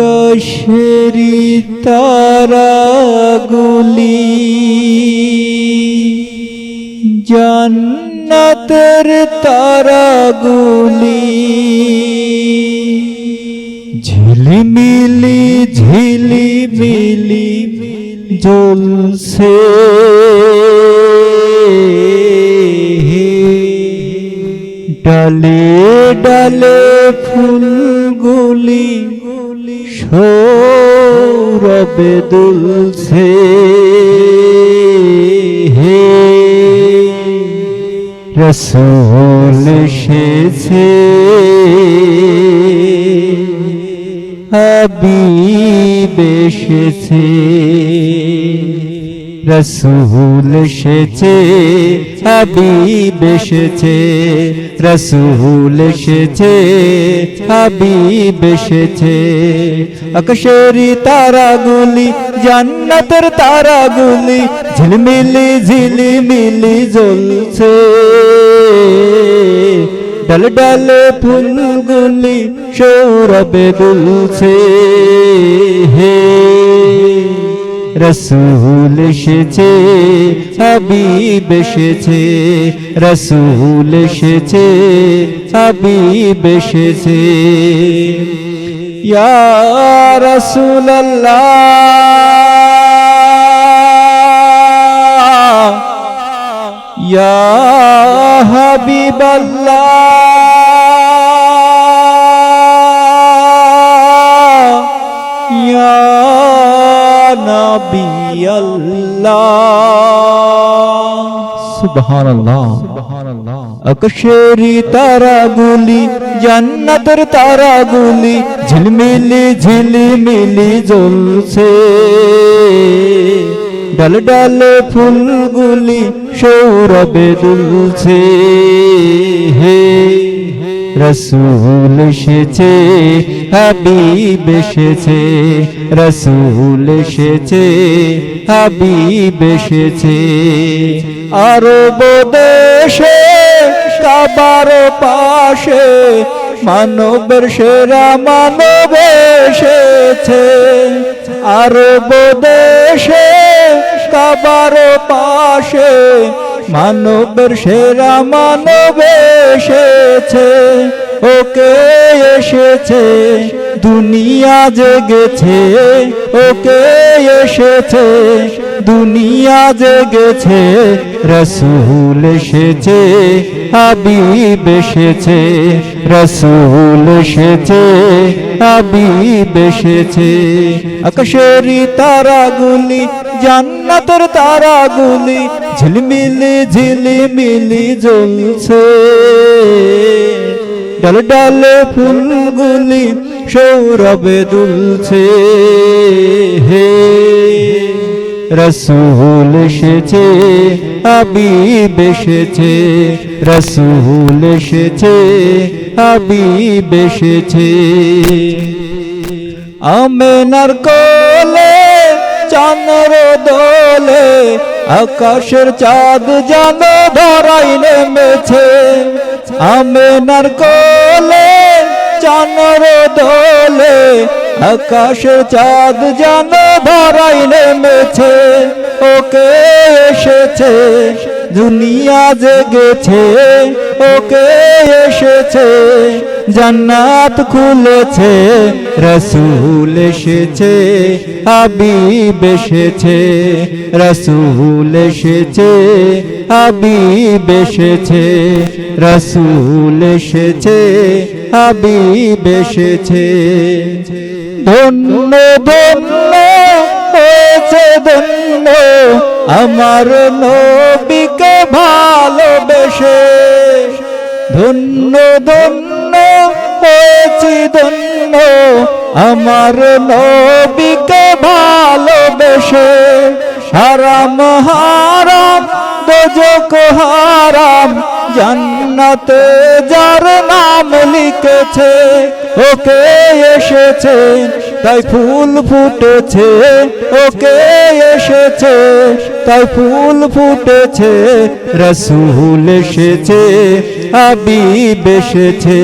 আকাশেরি তারাগুলি জান্নাতের তারাগুলি ঝিলিমিলি ঝিলিমিলি জ্বলছে ডালে ডালে ফুলগুলি সৌরভে দুলছে রাসূল এসেছে হাবিব এসেছে রাসূল এসেছে হাবিব এসেছে রাসূল এসেছে হাবিব এসেছে আকাশেরি তারাগুলি জান্নাতের তারাগুলি ঝিলমিলি ঝিলিমিলি জ্বলছে ডালে ডালে ফুলগুলি সৌরভে দুলছে রাসূল এসেছে হাবিব এসেছে রাসূল এসেছে হাবিব এসেছে ইয়া রাসূলুল্লাহ ইয়া হাবিবাল্লাহ ইয়া নবী আল্লাহ সুবহানাল্লাহ আকাশেরি তারাগুলি জান্নাতের তারাগুলি ঝিলমিলি ঝিলিমিলি জ্বলছে ডালে ডালে ফুলগুলি সৌরভে দুলছে রাসূল এসেছে হাবিব এসেছে রাসূল এসেছে হাবিব এসেছে আরব দেশে কাবার পাশে মানবের সেরা মানব এসেছে আরব দেশে কাবার পাশে মানবের সেরা মানব এসেছে ওকে এসেছে দুনিয়া জেগেছে ওকে এসেছে দুনিয়া জেগেছে রাসূল এসেছে হাবিব এসেছে রাসূল এসেছে হাবিব এসেছে আকাশেরি তারাগুলি জান্নাতের তারাগুলি ঝিলমিলি ঝিলিমিলি জ্বলছে ডালে ডালে ফুলগুলি সৌরভে দুলছে রাসূল এসেছে হাবিব এসেছে রাসূল এসেছে হাবিব এসেছে আমেনার কোলে চাঁদের দোলে আকাশের চাঁদ যেন ধরাই নেমেছে আমেনার কোলে চাঁদের দোলে আকাশের চাঁদ যেন ধরাই নেমেছে ওকে এসেছে দুনিয়া জেগেছে ওকে এসেছে জান্নাত খুলেছে রাসূল এসেছে হাবিব এসেছে রাসূল এসেছে হাবিব এসেছে রাসূল এসেছে হাবিব এসেছে ধন্য ধন্য হয়েছে ধন্য আমার নবীকে ভালোবেসে ধন্য ধন্য হয়েছি ধন্য আমার নবীকে ভালোবেসে হারাম হারাম দোজখ হারাম জান্নাতে যার নাম লিখেছে ওকে এসেছে তাই ফুল ফুটেছে ওকে এসেছে এসেছে তাই ফুল ফুটেছে, রসূল এসেছে হাবিব এসেছে,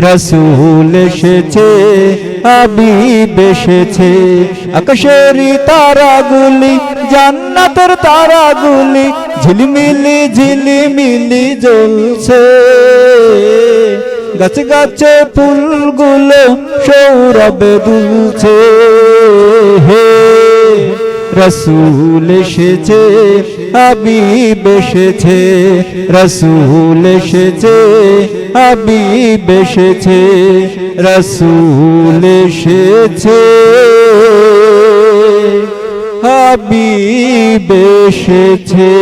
রসূল এসেছে হাবিব এসেছে। আকাশেরই তারাগুলি জান্নাতের তারাগুলি ঝিলমিলি ঝিলিমিলি জ্বলছে, গাছে গাছে ফুলগুলো সৌরভে দুলছে। হে রসূল এসেছে হাবিব এসেছে, রসূল এসেছে হাবিব এসেছে, রসূল এসেছে হাবিব এসেছে।